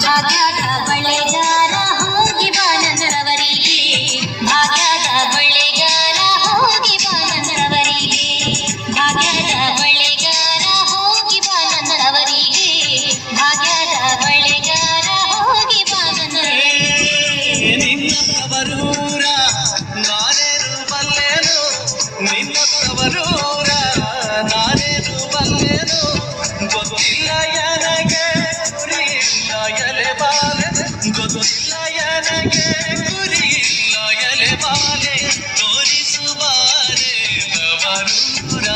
ಭಾಗ್ಯದ ಬಳೆಗಾರ ಹೋಗಿ ಬಾ ನನ್ನವರಿಗೆ, ಭಾಗ್ಯದ ಬಳೆಗಾರ ಹೋಗಿ ಬಾ ನನ್ನವರಿಗೆ, ಭಾಗ್ಯದ ಬಳೆಗಾರ ಹೋಗಿ ಬಾ ನನ್ನವರಿಗೆ, ಭಾಗ್ಯದ ಬಳೆಗಾರ ಹೋಗಿ ಬಾ ನನ್ನವರಿಗೆ. ನಿನ್ನವರೂರ ನಾನೇನು ಬಲ್ಲೆನು, ನಿನ್ನವರೂರ ನಾನೇನು ಬಲ್ಲೆನು, ಗೊತ್ತಿಲ್ಲ ನನಗೆ ಗುರಿ ಇಲ್ಲ ಎಲೆ ಬಾಲೆ, ಗೊತ್ತಿಲ್ಲ ನನಗೆ ಗುರಿ ಇಲ್ಲ ಎಲೆ ಬಾಲೆ, ತೋರಿಸುವಾರೆ ನವರೂರ.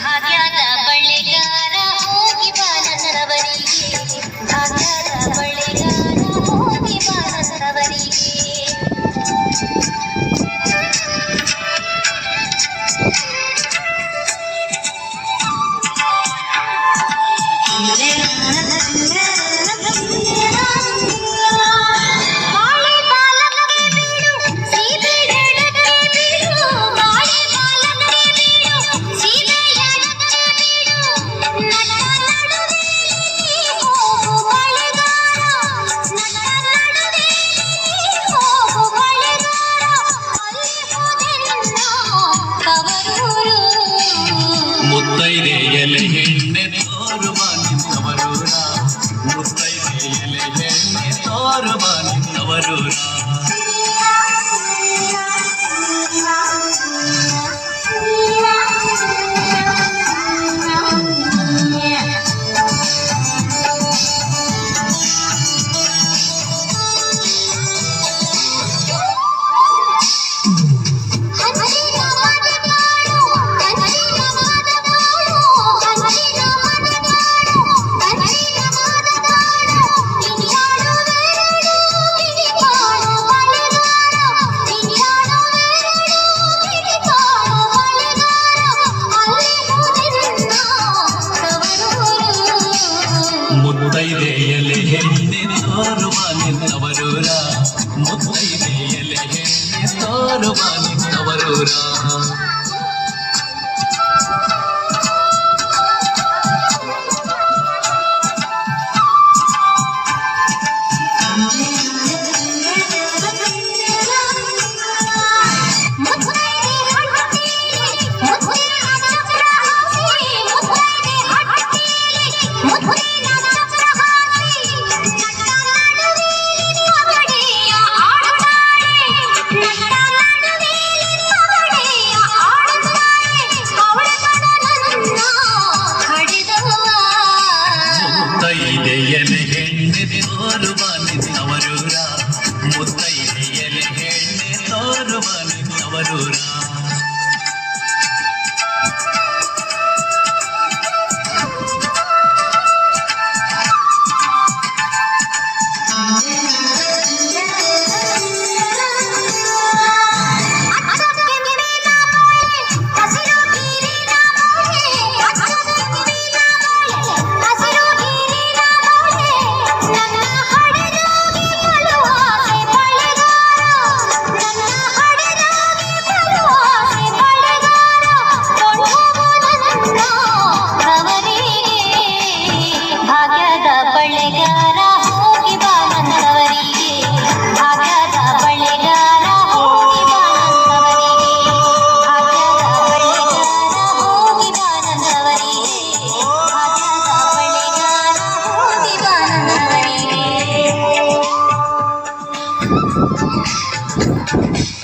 ಭಾಗ್ಯದ ಬಳೆಗಾರ ಹೋಗಿ ಬಾ ನನ್ನವರಿಗೆ, ಭಾಗ್ಯದ ಬಳೆಗಾರ ಹೋಗಿ ಬಾ ನನ್ನವರಿಗೆ. ಮುತ್ತೈದೆ ಎಲೆ ಹೆಣ್ಣೆ ತೋರುವ ನಿನ್ನವರೂರ, ಮುತ್ತೈದೆ ಎಲೆ ಹೆಣ್ಣೆ ತೋರುವ ನಿನ್ನವರೂರ. ಮುತ್ತೈದೆ ಎಲೆ ಹೆಣ್ಣೆ ತೋರುವ ನಿನ್ನವರೂರ, ಮುತ್ತೈದೆ ಎಲೆ ಹೆಣ್ಣೆ ತೋರುವ ನಿನ್ನವರೂರ. ಮುತ್ತೈದೆ ಎಲೆ ಹೆಣ್ಣೆ ತೋರುವ ನಿನ್ನವರೂರ, ಮುತ್ತೈದೆ ಎಲೆ ಹೆಣ್ಣೆ ತೋರುವ ನಿನ್ನವರೂರ. Thank you.